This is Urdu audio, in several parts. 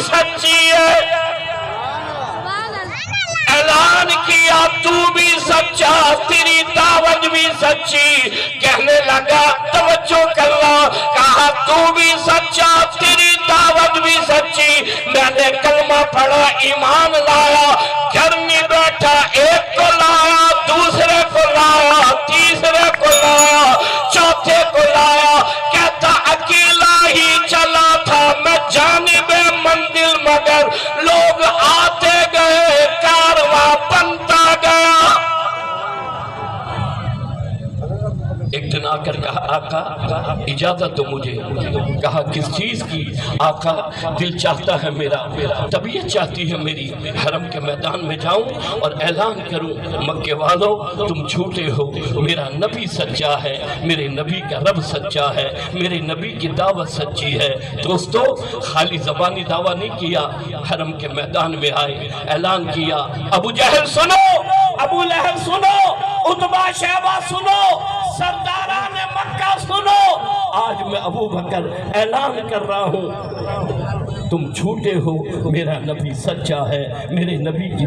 سچی ہے، اعلان کیا تو بھی سچا، تیری دعوت بھی سچی، کہنے لگا توجہ کرنا، کہا تو بھی سچا، تیری دعوت بھی سچی، میں نے کلمہ پڑھا، ایمان لایا، گھر میں بیٹھا، ایک کو لایا، دوسرے کو لایا، تیسرے کو لایا، چوتھے کو لایا، کہتا اکیلا ہی چلا تھا میں جانب منزل، مگر لوگ آتے گئے، کارواں بنتا گیا۔ ایک دن آ کر کہا آقا اجازت دو مجھے، کہا کس چیز کی؟ آقا دل چاہتا ہے میرا، طبیعت چاہتی ہے میری، حرم کے میدان میں جاؤں اور اعلان کروں مکے والوں تم جھوٹے ہو، میرا نبی سچا ہے، میرے نبی کا رب سچا ہے، میرے نبی کی دعوت سچی ہے۔ دوستو خالی زبانی دعویٰ نہیں کیا، حرم کے میدان میں آئے، اعلان کیا، ابو جہل سنو، ابو لہب سنو، عتبہ شیبہ سنو، سرداران مکہ سنو، آج میں ابو بکر اعلان کر رہا ہوں تم جھوٹے ہو، میرا نبی سچا ہے، میرے نبی کی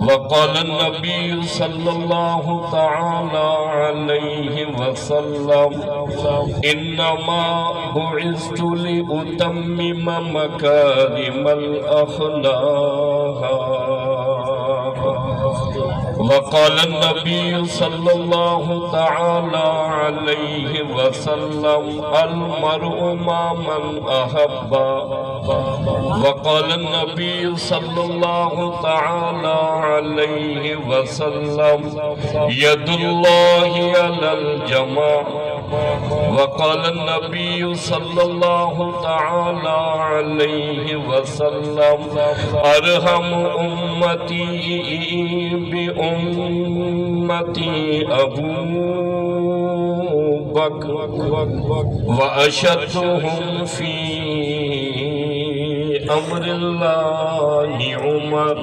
وقال النبي صلى الله تعالى عليه وسلم إنما بعثت لأتمم مكارم الأخلاق وقال النبي صلى الله تعالى عليه وسلم المرء مع من أحب وقال النبي صلى الله تعالى عليه وسلم يد الله على الجماعة وقال النبي صلى الله تعالى عليه وسلم أرحم أمتي بأمتي أبو بكر وأشدهم في أمر الله عمر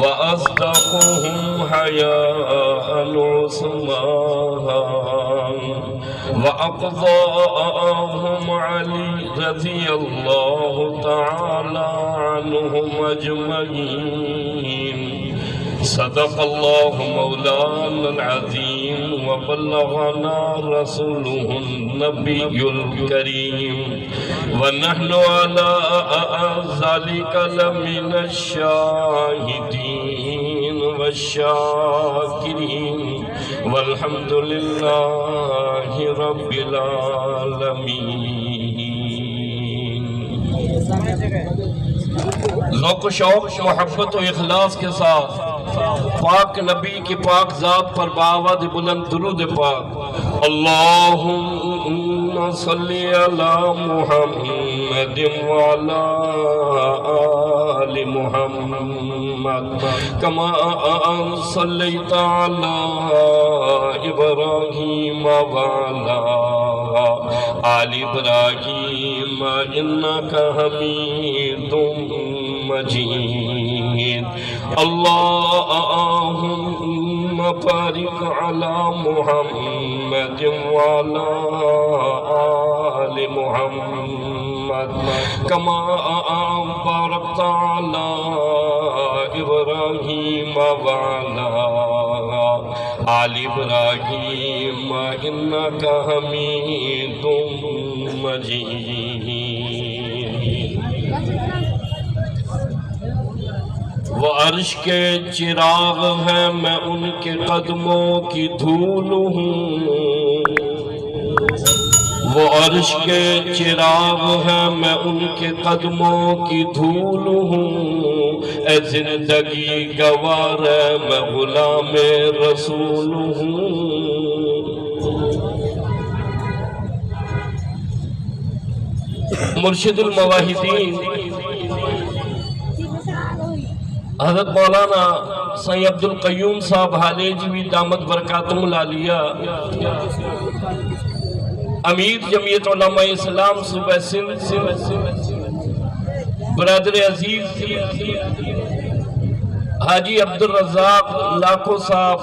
وأصدقهم حياء عثمان وأقضاهم علي رضي الله تعالى عنهم أجمعين صدق الله مولانا العظيم وبلغنا رسوله النبي الكريم ونحن على ذلك لمن الشاهدين والشاكرين والحمد لله رب العالمين۔ ذوق و شوق، محبت و اخلاص کے ساتھ پاک نبی کی پاک ذات پر بآواز بلند درود پاک۔ اللہم صلی علی محمد وعلی آل محمد کما صلیت علی ابراہیم وعلی آل ابراہیم انک حمید مجید۔ اللہم بارک علی محمد وعلی آل محمد کما بارکت علی ابراہیم وعلی آل ابراہیم انک حمید مجید۔ وہ عرش کے چراغ ہیں میں ان کے قدموں کی دھول ہوں، وہ عرش کے چراغ ہیں میں ان کے قدموں کی دھول ہوں، اے زندگی گوار میں غلام رسول ہوں۔ مرشد المواحدین حضرت مولانا سید عبدالقیوم صاحب حالیجوی دامت برکاتہم العالیہ، امیر جمعیت علماء اسلام صوبہ سندھ، برادر عزیز حاجی عبدالرزاق لاکھو صاحب،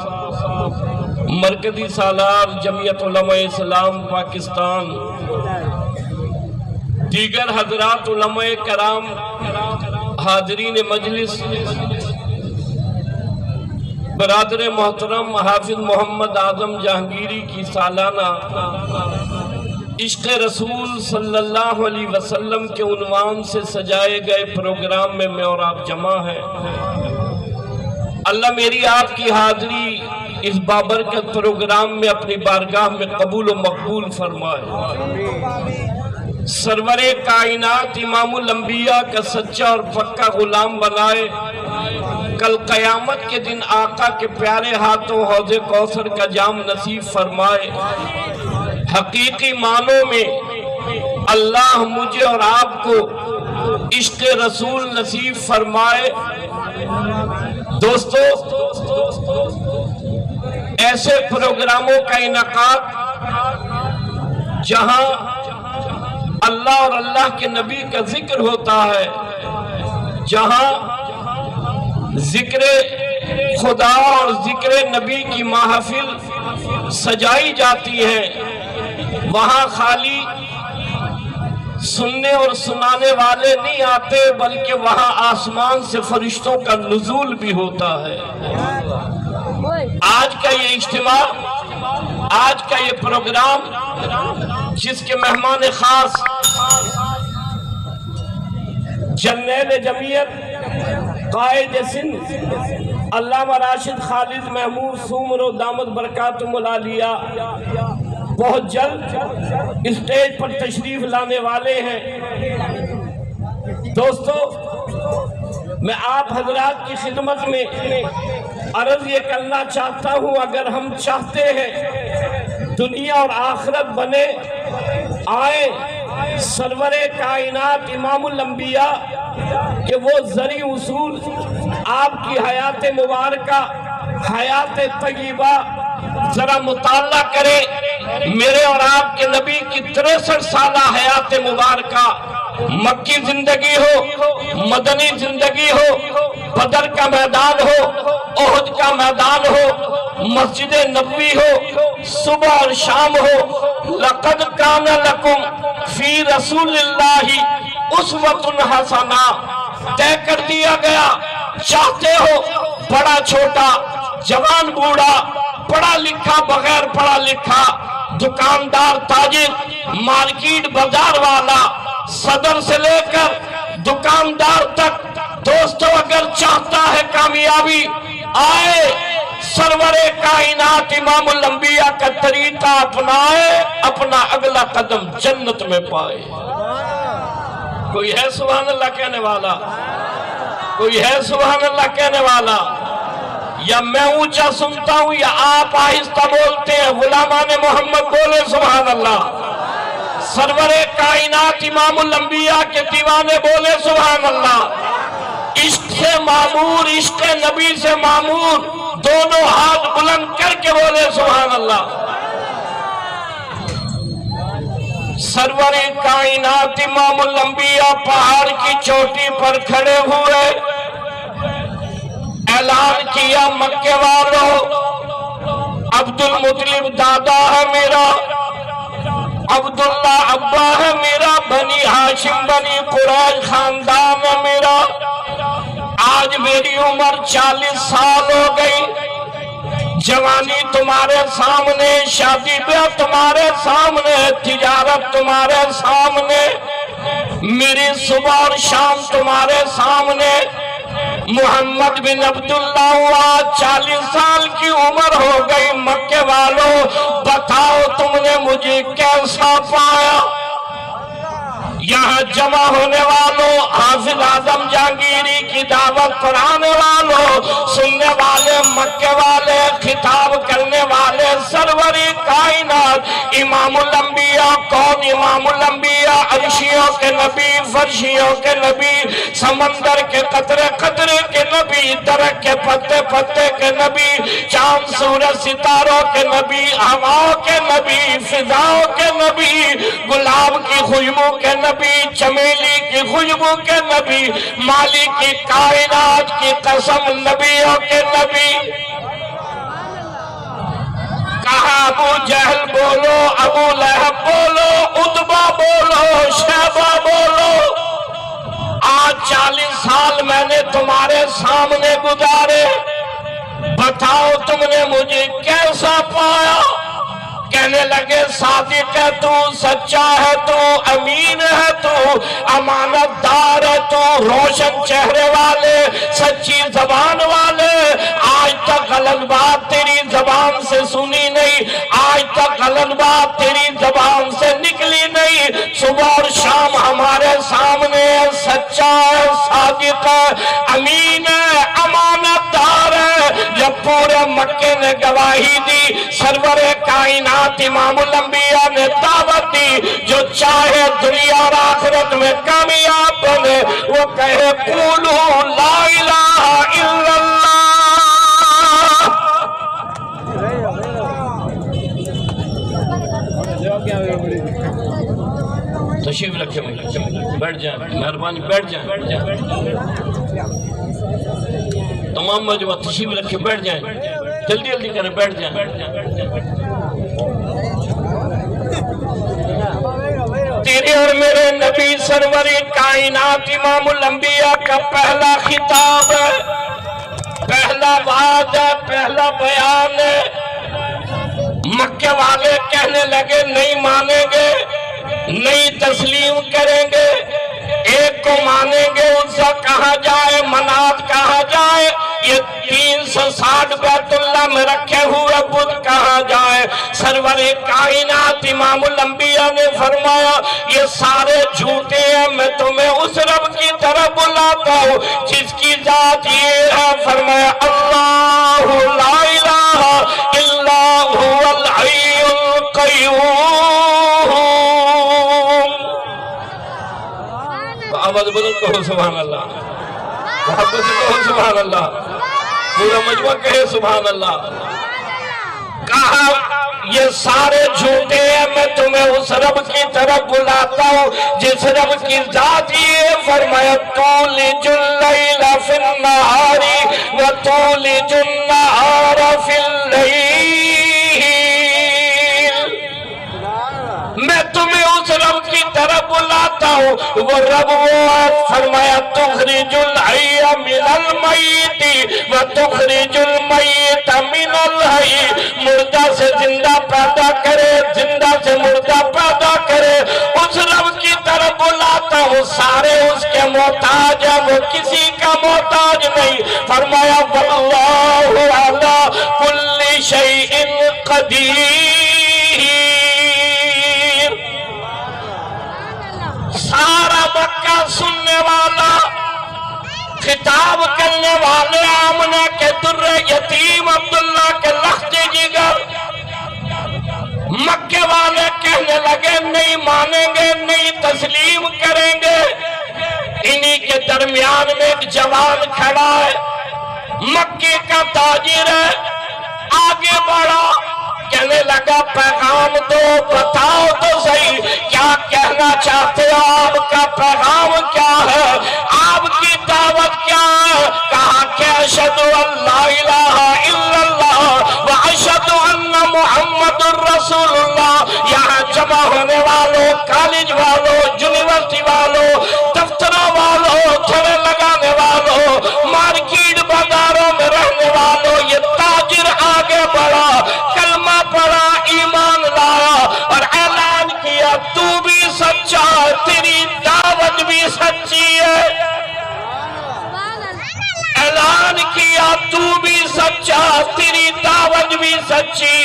مرکزی سالار جمعیت علماء اسلام پاکستان، دیگر حضرات علماء کرام، حاضرین مجلس، برادر محترم حافظ محمد اعظم جہانگیری کی سالانہ عشق رسول صلی اللہ علیہ وسلم کے عنوان سے سجائے گئے پروگرام میں میں اور آپ جمع ہیں۔ اللہ میری آپ کی حاضری اس بابرکت پروگرام میں اپنی بارگاہ میں قبول و مقبول فرمائے۔ سرور کائنات امام الانبیاء کا سچا اور پکا غلام بنائے، کل قیامت کے دن آقا کے پیارے ہاتھوں حوض کوثر کا جام نصیب فرمائے۔ حقیقی معنوں میں اللہ مجھے اور آپ کو عشق رسول نصیب فرمائے۔ دوستو، ایسے پروگراموں کا انعقاد جہاں اللہ اور اللہ کے نبی کا ذکر ہوتا ہے، جہاں ذکر خدا اور ذکر نبی کی محافل سجائی جاتی ہے، وہاں خالی سننے اور سنانے والے نہیں آتے، بلکہ وہاں آسمان سے فرشتوں کا نزول بھی ہوتا ہے۔ آج کا یہ اجتماع، آج کا یہ پروگرام، جس کے مہمان خاص جرنیل جمعیت قائد سندھ علامہ راشد خالد محمود سومرو دامت برکاتہم العالیہ بہت جلد اسٹیج پر تشریف لانے والے ہیں۔ دوستو، میں آپ حضرات کی خدمت میں عرض یہ کرنا چاہتا ہوں، اگر ہم چاہتے ہیں دنیا اور آخرت بنے، آئے سرور کائنات امام الانبیاء کہ وہ ذریع اصول آپ کی حیات مبارکہ، حیات طیبہ ذرا مطالعہ کرے۔ میرے اور آپ کے نبی کی 63 سالہ حیات مبارکہ، مکی زندگی ہو، مدنی زندگی ہو، بدر کا میدان ہو، احد کا میدان ہو، مسجد نبوی ہو، صبح اور شام ہو، لقد کان لکم فی رسول اللہ اسوۃ حسنہ طے کر دیا گیا۔ چاہتے ہو بڑا چھوٹا، جوان بوڑھا، پڑھا لکھا بغیر پڑھا لکھا، دکاندار تاجر، مارکیٹ بازار والا، صدر سے لے کر دکاندار تک، دوستو اگر چاہتا ہے کامیابی، آئے سرور کائنات امام الانبیاء کا طریقہ اپنائے، اپنا اگلا قدم جنت میں پائے۔ کوئی ہے سبحان اللہ کہنے والا؟ کوئی ہے سبحان اللہ کہنے والا؟ یا میں اونچا سنتا ہوں یا آپ آہستہ بولتے ہیں؟ غلامان محمد بولے سبحان اللہ۔ سرور کائنات امام الانبیاء کے دیوانے بولے سبحان اللہ۔ عشق سے معمور، عشق نبی سے معمور، دونوں ہاتھ بلند کر کے بولے سبحان اللہ۔ سرور کائنات امام الانبیاء پہاڑ کی چوٹی پر کھڑے ہوئے، اعلان کیا مکے والوں، عبدالمطلب دادا ہے میرا، عبداللہ ابا ہے میرا، بنی ہاشم بنی قریش خاندان ہے میرا۔ آج میری عمر 40 سال ہو گئی، جوانی تمہارے سامنے، شادی بیاہ تمہارے سامنے، تجارت تمہارے سامنے، میری صبح اور شام تمہارے سامنے۔ محمد بن عبداللہ ہوا، 40 سال کی عمر ہو گئی۔ مکے والوں بتاؤ تم نے مجھے کیسا پایا؟ یہاں جمع ہونے والوں، حافظ اعظم جہانگیری کی دعوت پڑھانے والوں، سننے والے، مکے والے، خطاب کرنے والے، سروری کائنات امام الانبیاء کون؟ امام الانبیاء عرشیوں کے نبی، فرشیوں کے نبی، سمندر کے قطرے قطرے کے نبی، درخت کے پتے پتے کے نبی، چاند سورج ستاروں کے نبی، ہواؤں کے نبی، فضاؤں کے نبی، گلاب کی خوشبو کے نبی، چمیلی کی خوشبو کے نبی، مالک کی کائنات کی قسم نبیوں کے نبی۔ کہا ابو جہل بولو، ابو لہب بولو، عتبہ بولو، شیبہ بولو، آج 40 سال میں نے تمہارے سامنے گزارے، بتاؤ تم نے مجھے کیسا پایا؟ کہنے لگے صادق ہے تو، سچا ہے تو، امین ہے تو، امانت دار ہے تو، روشن چہرے والے، سچی زبان والے، آج تک غلط بات تیری زبان سے سنی نہیں، آج تک غلط بات تیری زبان سے نکلی نہیں، صبح اور شام ہمارے سامنے سچا ہے، صادق ہے، امین ہے، امانت دار ہے۔ جب پورے مکے نے گواہی دی، سرور کائنات امام الانبیاء نے دعوت دی، جو چاہے دنیا اور آخرت میں کامیاب بنے وہ کہے قولوا لا الہ الا اللہ۔ تشریف رکھے بیٹھ جائیں، مہربانی بیٹھ جائیں، تمام مجمع تشریف رکھے بیٹھ جائیں، جلدی جلدی کریں، بیٹھ جائیں۔ تیرے اور میرے نبی سرور کائنات امام الانبیاء کا پہلا خطاب ہے، پہلا وعد ہے، پہلا بیان ہے۔ مکے والے کہنے لگے نہیں مانیں گے، نہیں تسلیم کریں گے، ایک کو مانیں گے، عزا کہا جائے، منات کہا جائے، یہ 360 بیت اللہ میں رکھے ہوئے بت کہا جائے۔ سرور کائنات امام الانبیاء نے فرمایا یہ سارے جھوٹے ہیں، میں تمہیں اس رب کی طرف بلاتا ہوں جس کی ذات یہ ہے۔ فرمایا اللہ لا الہ الا هو الحی القیوم۔ آواز بلند کہو سبحان اللہ، محبت سے کہو سبحان اللہ، پورا مجمع کہے سبحان اللہ۔ کہا یہ سارے جھوٹے ہیں، میں تمہیں اس رب کی طرف بلاتا ہوں جس رب کی ذات یہ۔ فرمایا تولج اللیل فی النہار وتولج النہار فی اللیل۔ میں تمہیں اس رب کی طرف بلاتا ہوں، وہ رب وہ ہے۔ فرمایا تخرج الحی من المیت وتخرج المیت من الحی، مردہ سے زندہ پیدا کرے، زندہ سے مردہ پیدا کرے، اس رب کی طرف بلاتا ہوں۔ سارے اس کے محتاج ہیں، وہ کسی کا محتاج نہیں۔ فرمایا واللہ علی کل شیء قدیر۔ سارا مکہ سننے والا، خطاب کرنے والے، آمنہ کے در یتیم، عبداللہ کے لخت جگر، مکے والے کہنے لگے نہیں مانیں گے، نہیں تسلیم کریں گے۔ انہی کے درمیان میں ایک جوان کھڑا ہے، مکے کا تاجر ہے، آگے بڑھا، کہنے لگا پیغام دو، بتاؤ تو صحیح کیا کہنا چاہتے ہو، آپ کا پیغام کیا ہے، آپ کی دعوت کیا ہے؟ کہا کہ اشہد ان لا الہ الا اللہ واشہد ان محمد الرسول اللہ۔ یہاں جمع ہونے والوں، کالج والوں، یونیورسٹی والوں، دفتروں والوں، تھڑے لگانے والوں، مارکیٹ بازاروں میں رہنے والوں، یہ تاجر آگے بڑھا، کلمہ پڑھا، ایمان لایا اور اعلان کیا تو بھی سچا، تیری دعوت بھی سچی ہے۔ اعلان کیا تو بھی سچا، تیری دعوت بھی سچی۔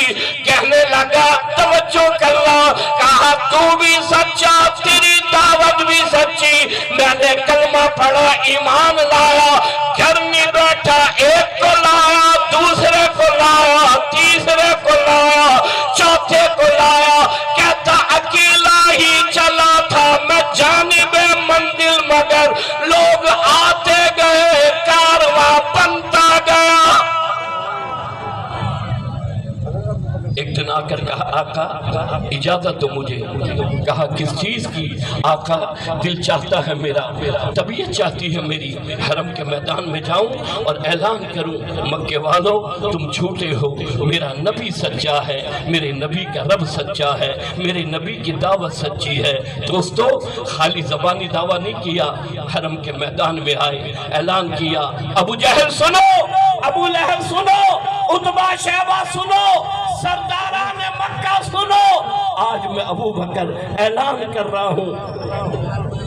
کہنے لگا توجہ کرنا، کہا تو بھی سچا، تیری دعوت بھی سچی، میں نے کلمہ پڑھا، ایمان لایا، گھر نہیں بیٹھا، ایک کو لایا، دوسرے کو لایا، تیسرے کو لایا، چوتھے کو لایا، کہتا اکیلا ہی چلا تھا میں جانب منزل، مگر لوگ آتے گئے، کارواں بنتا گیا۔ ایک دن آ کر کہا آقا اجازت دو مجھے۔ کہا کس چیز کی؟ آقا دل چاہتا ہے میرا، طبیعت چاہتی ہے میری، حرم کے میدان میں جاؤں اور اعلان کروں مکے والوں تم جھوٹے ہو، میرا نبی سچا ہے، میرے نبی کا رب سچا ہے، میرے نبی کی دعوت سچی ہے۔ دوستو خالی زبانی دعویٰ نہیں کیا، حرم کے میدان میں آئے، اعلان کیا، ابو جہل سنو، ابو لہب سنو، عتبہ شیبہ سنو، سرداران مکہ سنو، آج میں ابو بکر اعلان کر رہا ہوں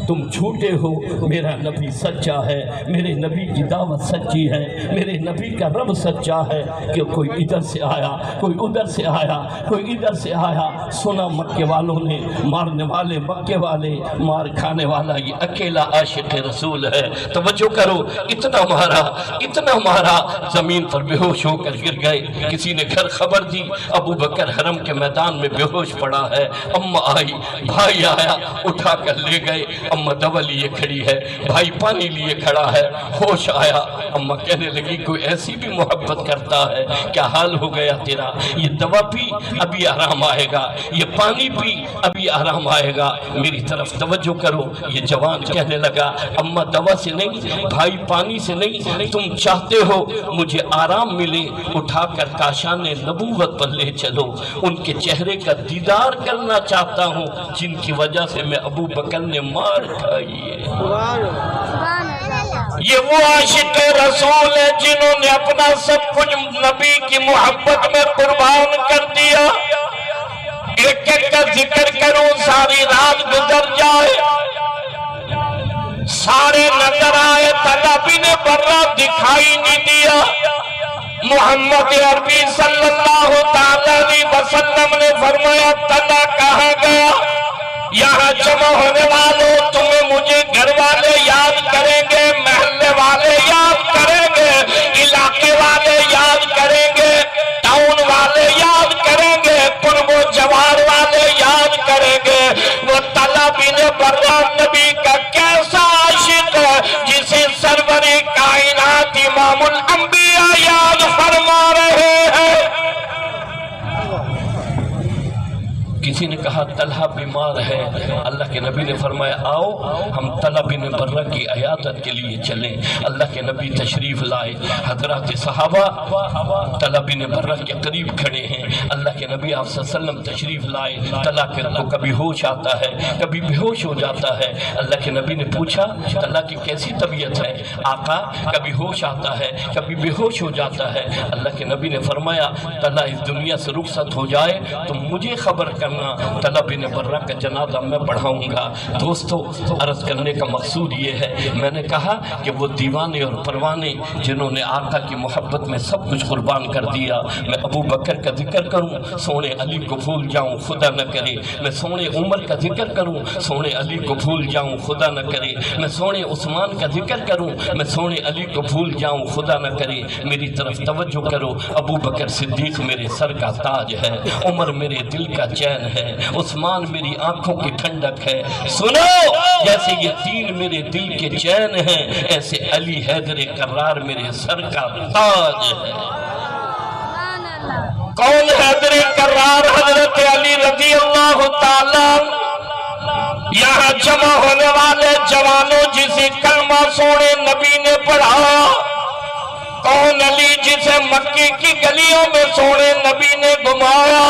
تم جھوٹے ہو، میرا نبی سچا ہے، میرے نبی کی دعوت سچی ہے، میرے نبی کا رب سچا ہے۔ کہ کوئی ادھر سے آیا، کوئی ادھر سے آیا، کوئی ادھر سے آیا، سنا مکے والوں نے، مارنے والے مکے والے، مار کھانے والا یہ اکیلا عاشق رسول ہے۔ توجہ کرو، اتنا مارا زمین پر بے ہوش ہو کر گر گئے۔ کسی نے گھر خبر دی ابو بکر حرم کے میدان میں بے ہوش پڑا ہے۔ اماں آئی، بھائی آیا، اٹھا کر لے گئے۔ اماں دوا لیے کھڑی ہے، بھائی پانی لیے کھڑا ہے۔ ہوش آیا، اماں کہنے لگی کوئی ایسی بھی محبت کرتا ہے، کیا حال ہو گیا تیرا؟ یہ دوا پی ابھی آرام آئے گا، یہ پانی پی ابھی آرام آئے گا۔ میری طرف توجہ کرو، یہ جوان کہنے لگا اماں دوا سے نہیں، بھائی پانی سے نہیں، تم چاہتے ہو مجھے آرام ملے، اٹھا کر کاشان نبوت پر لے چلو، ان کے چہرے کا دیدار کرنا چاہتا ہوں جن کی وجہ سے میں ابو بکر نے مار کھائی ہے۔ یہ وہ عاشق رسول ہے جنہوں نے اپنا سب کچھ نبی کی محبت میں قربان کر دیا۔ ایک ایک کا ذکر کروں ساری رات گزر جائے، سارے نظر آئے، طلحہ بن برہ دکھائی نہیں دیا۔ محمد عربی صلی اللہ علیہ وسلم نے فرمایا طلحہ کہاں گیا؟ یہاں جمع ہونے والوں تمہیں مجھے گھر والے یاد کریں گے، محلے والے یاد کریں گے، علاقے والے یاد کریں گے، ٹاؤن والے یاد کریں گے، قرب و جوار والے یاد کریں گے۔ وہ طلحہ بن برہ نبی کا کیسا عاشق ہے جسے سرور کائنات امام الانبیاء یاد فرما رہے ہیں۔ کسی نے کہا طلحہ بیمار ہے، اللہ کے نبی نے فرمایا آؤ ہم طلحہ بن برہ کی عیادت کے لیے چلیں۔ اللہ کے نبی تشریف لائے، حضرات صحابہ طلحہ بن برہ کے قریب کھڑے ہیں۔ اللہ کے نبی آپ صلی اللہ علیہ وسلم تشریف لائے، طلحہ کو کبھی ہوش آتا ہے، کبھی بے ہوش ہو جاتا ہے۔ اللہ کے نبی نے پوچھا طلحہ کی کیسی طبیعت ہے؟ آقا کبھی ہوش آتا ہے، کبھی بے ہوش ہو جاتا ہے۔ اللہ کے نبی نے فرمایا طلحہ اس دنیا سے رخصت ہو جائے تو مجھے خبر کرنا، طلحہ بن برہ کا جنازہ میں پڑھاؤں گا۔ دوستو عرض کرنے کا مقصود یہ ہے، میں نے کہا کہ وہ دیوانے اور پروانے جنہوں نے آقا کی محبت میں سب کچھ قربان کر دیا۔ میں ابو بکر کا ذکر کروں، سونے علی کو بھول جاؤں خدا نہ کرے۔ میں سونے عمر کا ذکر کروں، سونے علی کو بھول جاؤں خدا نہ کرے۔ میں سونے عثمان کا ذکر کروں، میں سونے علی کو بھول جاؤں خدا نہ کرے۔ میری طرف توجہ کرو، ابو بکر صدیق میرے سر کا تاج ہے، عمر میرے دل کا چین ہے، عثمان میری آنکھوں کی ٹھنڈک ہے۔ سنو، جیسے یہ تین میرے دل کے چین ہیں، ایسے علی حیدر کرار میرے سر کا تاج ہے۔ کون حیدر کرار؟ حضرت علی رضی اللہ تعالیٰ۔ یہاں جمع ہونے والے جوانوں جسے کلمہ سونے نبی نے پڑھا، کون علی جسے مکے کی گلیوں میں سونے نبی نے گھمایا،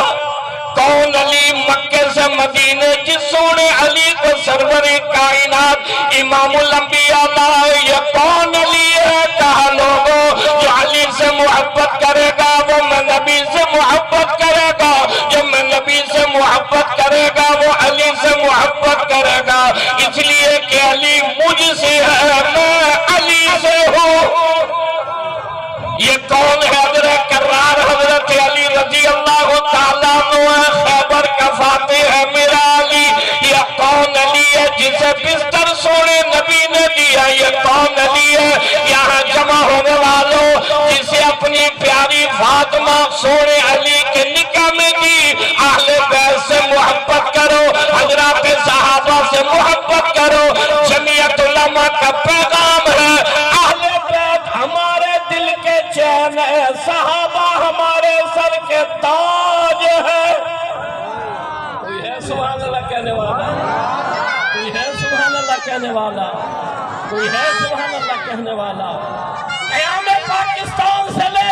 کون علی مکے سے مدینے جس سونے علی کو سرور کائنات امام الانبیاء لائے۔ یہ کون علی ہے؟ کہا لوگوں جو علی سے محبت کرے گا وہ میں نبی سے محبت کرے گا، جو میں نبی سے محبت کرے گا وہ علی سے محبت کرے گا، اس لیے کہ علی مجھ سے ہے، میں علی سے ہوں۔ یہ کون حیدر کرار؟ حضرت علی رضی اللہ تعالیٰ عنہ، خیبر کا فاتح ہے میرا علی۔ یہ کون علی ہے جسے بستر سونے نبی نے دیا؟ یہ کون علی ہے یہاں جمع ہونے والوں جسے اپنی پیاری فاطمہ سونے علی کے نکاح میں دی؟ اہل بیت سے محبت کرو، حضرات صحابہ سے محبت کرو، جمعیت علماء کا پیغام ہے اہل بیت ہمارے دل کے چین ہے، صحابہ ہمارے سر کے تاج ہے۔ کہنے والا؟ کوئی ہے سبحان اللہ کہنے والا؟ قیام پاکستان سے لے